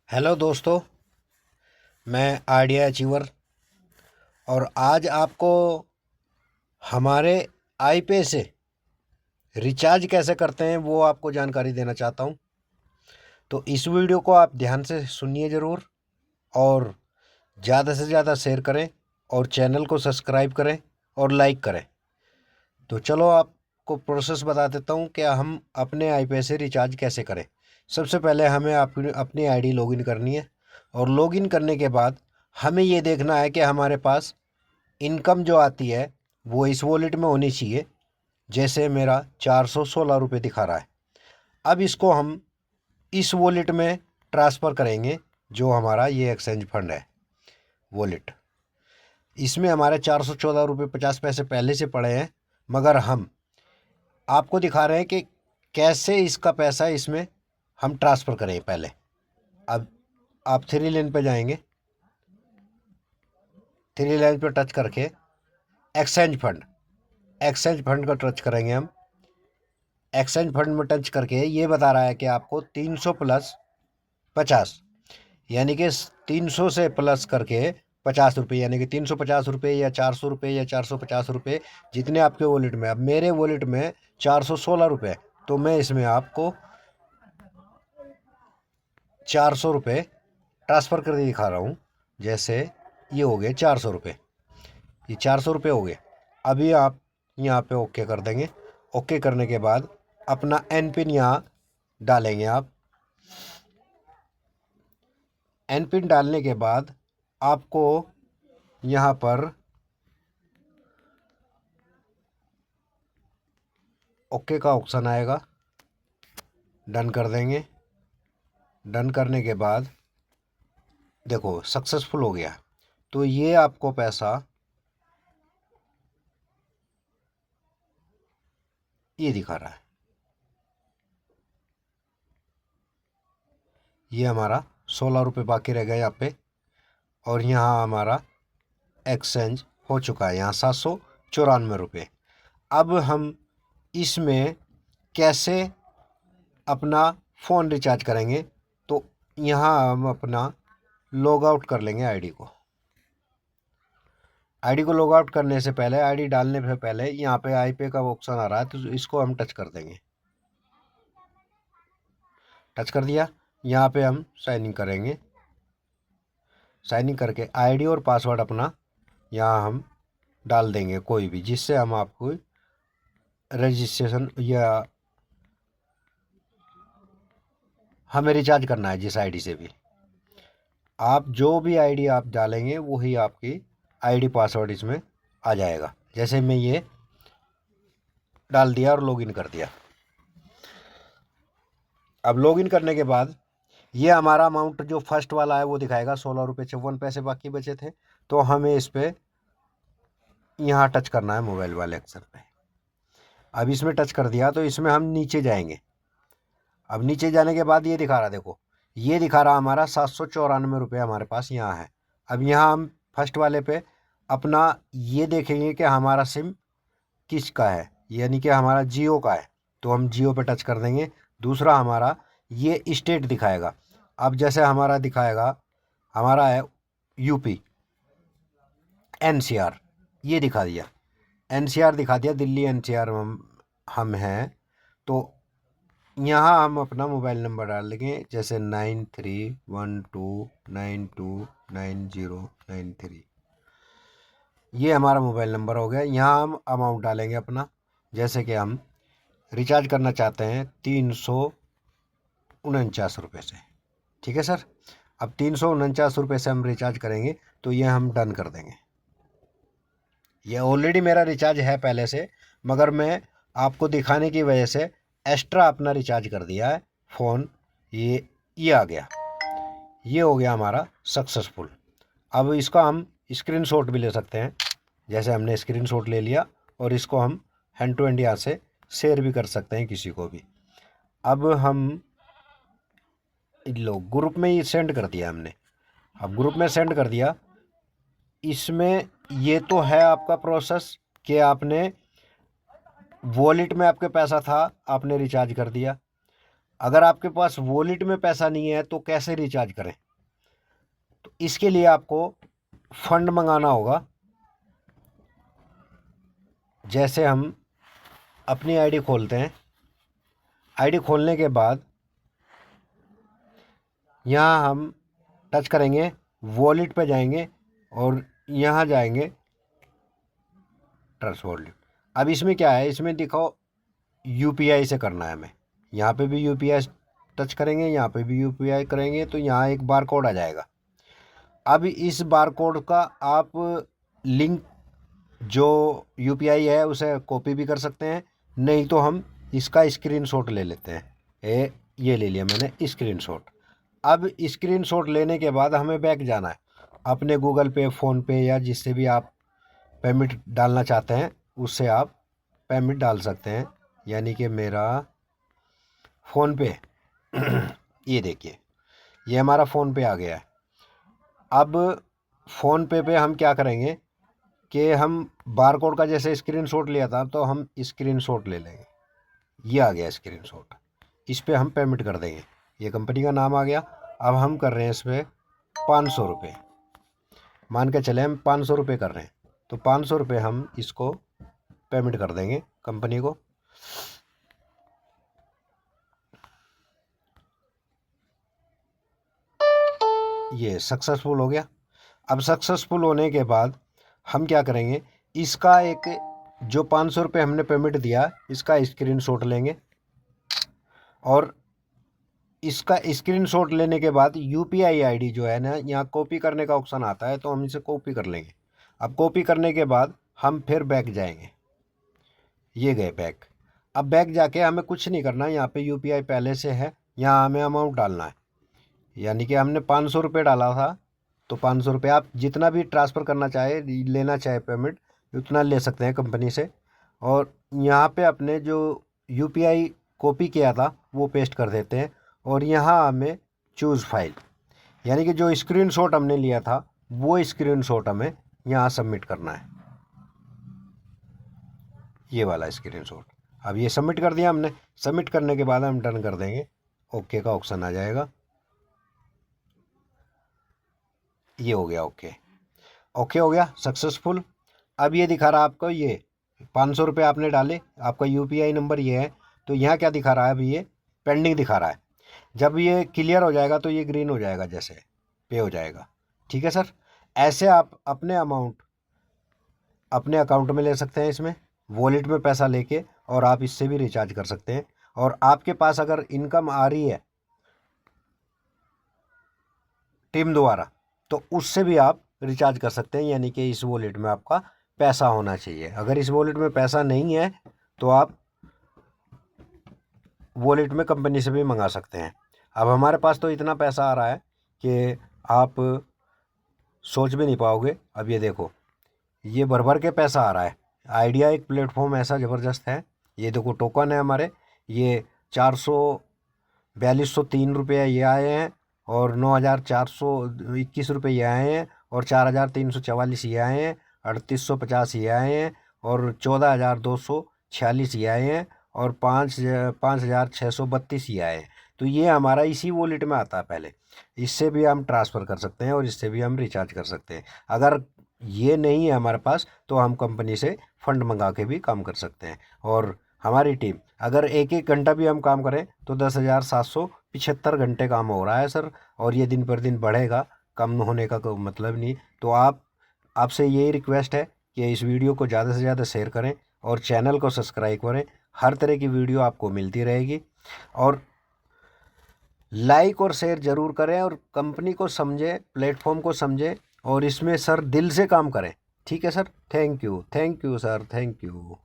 Hello दोस्तों, मैं idea achiever और आज आपको हमारे आईपे से रिचार्ज कैसे करते हैं वो आपको जानकारी देना चाहता हूं। तो इस वीडियो को आप ध्यान से सुनिए ज़रूर और ज़्यादा से ज़्यादा शेयर करें और चैनल को सब्सक्राइब करें और लाइक करें। तो चलो आपको प्रोसेस बता देता हूं कि हम अपने आईपे से रिचार्ज कैसे करें। सबसे पहले हमें अपनी आईडी लॉगिन करनी है और लॉगिन करने के बाद हमें ये देखना है कि हमारे पास इनकम जो आती है वो इस वॉलेट में होनी चाहिए। जैसे मेरा 416 रुपये दिखा रहा है। अब इसको हम इस वॉलेट में ट्रांसफ़र करेंगे जो हमारा ये एक्सचेंज फंड है वॉलेट। इसमें हमारे 414 रुपये 50 पैसे पहले से पड़े हैं, मगर हम आपको दिखा रहे हैं कि कैसे इसका पैसा इसमें हम ट्रांसफ़र करें। पहले अब आप थ्री लाइन पे जाएंगे, थ्री लाइन पे टच करके एक्सचेंज फंड का टच करेंगे हम। एक्सचेंज फंड में टच करके ये बता रहा है कि आपको 300 प्लस 50 यानी कि 300 से प्लस करके 50 रुपये, यानी कि 350 रुपये या 400 रुपये या 450 रुपये जितने आपके वॉलेट में। अब मेरे वॉलेट में 416 रुपये, तो मैं इसमें आपको 400 रुपये ट्रांसफ़र करके दिखा रहा हूँ। जैसे ये हो गए 400 रुपये, ये 400 रुपये हो गए। अभी आप यहाँ पे ओके कर देंगे। ओके करने के बाद अपना एन पिन यहाँ डालेंगे आप। एन पिन डालने के बाद आपको यहाँ पर ओके का ऑप्शन आएगा, डन कर देंगे। डन करने के बाद देखो सक्सेसफुल हो गया। तो ये आपको पैसा ये दिखा रहा है। ये हमारा 16 रुपये बाकी रह गए यहाँ पे और यहाँ हमारा एक्सचेंज हो चुका है यहाँ 794 रुपये। अब हम इसमें कैसे अपना फ़ोन रिचार्ज करेंगे, तो यहाँ हम अपना लॉग आउट कर लेंगे आईडी को लॉग आउट करने से पहले, आईडी डालने से पहले यहाँ पे आईपे का ऑप्शन आ रहा है, तो इसको हम टच कर देंगे। टच कर दिया। यहाँ पे हम साइन इन करेंगे। साइन इन करके आईडी और पासवर्ड अपना यहाँ हम डाल देंगे कोई भी, जिससे हम आपको रजिस्ट्रेशन या हमें रिचार्ज करना है जिस आईडी से भी। आप जो भी आईडी आप डालेंगे वही आपकी आईडी पासवर्ड इसमें आ जाएगा। जैसे मैं ये डाल दिया और लॉगिन कर दिया। अब लॉगिन करने के बाद ये हमारा अमाउंट जो फर्स्ट वाला है वो दिखाएगा 16 रुपये 54 पैसे बाकी बचे थे। तो हमें इस पर यहाँ टच करना है मोबाइल वाले अक्षर पे। अब इसमें टच कर दिया तो इसमें हम नीचे जाएंगे। अब नीचे जाने के बाद ये दिखा रहा, देखो ये दिखा रहा हमारा 794 रुपये हमारे पास यहाँ है। अब यहाँ हम फर्स्ट वाले पे अपना ये देखेंगे कि हमारा सिम किसका है, यानी कि हमारा जियो का है, तो हम जियो पे टच कर देंगे। दूसरा हमारा ये स्टेट दिखाएगा। अब जैसे हमारा दिखाएगा, हमारा है यूपी, एनसीआर ये दिखा दिया, एनसीआर दिखा दिया, दिल्ली एनसीआर हम हैं। तो यहाँ हम अपना मोबाइल नंबर डाल देंगे, जैसे 9312929093। ये हमारा मोबाइल नंबर हो गया। यहाँ हम अमाउंट डालेंगे अपना, जैसे कि हम रिचार्ज करना चाहते हैं 349 रुपये से। ठीक है सर। अब 349 रुपये से हम रिचार्ज करेंगे, तो ये हम डन कर देंगे। ये ऑलरेडी मेरा रिचार्ज है पहले से, मगर मैं आपको दिखाने की वजह से एक्स्ट्रा अपना रिचार्ज कर दिया है फ़ोन। ये आ गया, ये हो गया हमारा सक्सेसफुल। अब इसका हम स्क्रीनशॉट भी ले सकते हैं। जैसे हमने स्क्रीनशॉट ले लिया और इसको हम हैंड टू हैंड यहाँ से शेयर भी कर सकते हैं किसी को भी। अब हम लो ग्रुप में ही सेंड कर दिया हमने। अब ग्रुप में सेंड कर दिया। इसमें ये तो है आपका प्रोसेस कि आपने वॉलेट में आपके पैसा था, आपने रिचार्ज कर दिया। अगर आपके पास वॉलेट में पैसा नहीं है तो कैसे रिचार्ज करें? तो इसके लिए आपको फंड मंगाना होगा। जैसे हम अपनी आईडी खोलते हैं, आईडी खोलने के बाद यहाँ हम टच करेंगे, वॉलेट पे जाएंगे और यहाँ जाएंगे ट्रस्ट वॉलेट। अब इसमें क्या है, इसमें दिखाओ यूपीआई से करना है हमें। यहाँ पे भी यूपीआई टच करेंगे, यहाँ पे भी यूपीआई करेंगे तो यहाँ एक बार कोड आ जाएगा। अब इस बार कोड का आप लिंक जो यूपीआई है उसे कॉपी भी कर सकते हैं, नहीं तो हम इसका स्क्रीनशॉट ले लेते हैं। ये ले लिया मैंने स्क्रीनशॉट। अब स्क्रीनशॉट लेने के बाद हमें बैक जाना है अपने गूगल पे, फ़ोन पे या जिससे भी आप पेमेंट डालना चाहते हैं उससे आप पेमेंट डाल सकते हैं। यानी कि मेरा फ़ोन पे ये देखिए, ये हमारा फ़ोन पे आ गया है। अब फ़ोन पे हम क्या करेंगे कि हम बार कोड का जैसे स्क्रीनशॉट लिया था तो हम स्क्रीनशॉट ले लेंगे। ये आ गया स्क्रीनशॉट, इस पर हम पेमेंट कर देंगे। ये कंपनी का नाम आ गया। अब हम कर रहे हैं इस पर 500 रुपये, मान के चले हम 500 रुपये कर रहे हैं तो 500 रुपये हम इसको पेमेंट कर देंगे कंपनी को। ये सक्सेसफुल हो गया। अब सक्सेसफुल होने के बाद हम क्या करेंगे, इसका एक जो 500 रुपये हमने पेमेंट दिया इसका स्क्रीनशॉट लेंगे और इसका स्क्रीनशॉट लेने के बाद यूपीआई आईडी जो है ना, यहाँ कॉपी करने का ऑप्शन आता है तो हम इसे कॉपी कर लेंगे। अब कॉपी करने के बाद हम फिर बैक जाएंगे, ये गए बैक। अब बैक जाके हमें कुछ नहीं करना, यहाँ पे यूपीआई पहले से है, यहाँ हमें अमाउंट डालना है। यानी कि हमने 500 रुपये डाला था तो 500 रुपये आप जितना भी ट्रांसफ़र करना चाहे, लेना चाहे पेमेंट उतना ले सकते हैं कंपनी से। और यहाँ पे अपने जो यूपीआई कॉपी किया था वो पेस्ट कर देते हैं और यहाँ हमें चूज़ फाइल, यानी कि जो स्क्रीनशॉट हमने लिया था वो स्क्रीनशॉट हमें यहाँ सबमिट करना है, ये वाला स्क्रीनशॉट। अब ये सबमिट कर दिया हमने। सबमिट करने के बाद हम डन कर देंगे, ओके का ऑप्शन आ जाएगा। ये हो गया ओके, ओके हो गया सक्सेसफुल। अब ये दिखा रहा है आपको, ये 500 रुपये आपने डाले, आपका यूपीआई नंबर ये है तो यहाँ क्या दिखा रहा है, अभी ये पेंडिंग दिखा रहा है। जब ये क्लियर हो जाएगा तो ये ग्रीन हो जाएगा, जैसे पे हो जाएगा। ठीक है सर, ऐसे आप अपने अमाउंट अपने अकाउंट में ले सकते हैं, इसमें वॉलेट में पैसा लेके, और आप इससे भी रिचार्ज कर सकते हैं। और आपके पास अगर इनकम आ रही है टीम द्वारा तो उससे भी आप रिचार्ज कर सकते हैं। यानी कि इस वॉलेट में आपका पैसा होना चाहिए। अगर इस वॉलेट में पैसा नहीं है तो आप वॉलेट में कंपनी से भी मंगा सकते हैं। अब हमारे पास तो इतना पैसा आ रहा है कि आप सोच भी नहीं पाओगे। अब ये देखो, ये भर भर के पैसा आ रहा है। आइडिया एक प्लेटफॉर्म ऐसा ज़बरदस्त है। ये देखो टोकन है हमारे, ये 442,3 रुपये ये आए हैं और 9,421 रुपये ये आए हैं और 4,344 ये आए हैं, 3,850 ये आए हैं और 14,246 ये आए हैं और 5,632 ये आए हैं। तो ये हमारा इसी वॉलेट में आता है पहले। इससे भी हम ट्रांसफ़र कर सकते हैं और इससे भी हम रिचार्ज कर सकते हैं। अगर ये नहीं है हमारे पास तो हम कंपनी से फ़ंड मंगा के भी काम कर सकते हैं। और हमारी टीम अगर एक एक घंटा भी हम काम करें तो 10,775 घंटे काम हो रहा है सर, और ये दिन पर दिन बढ़ेगा, कम होने का कोई मतलब नहीं। तो आपसे यही रिक्वेस्ट है कि इस वीडियो को ज़्यादा से ज़्यादा शेयर करें और चैनल को सब्सक्राइब करें। हर तरह की वीडियो आपको मिलती रहेगी और लाइक और शेयर ज़रूर करें और कंपनी को समझें, प्लेटफॉर्म को समझें और इसमें सर दिल से काम करें। ठीक है sir, thank you sir, thank you.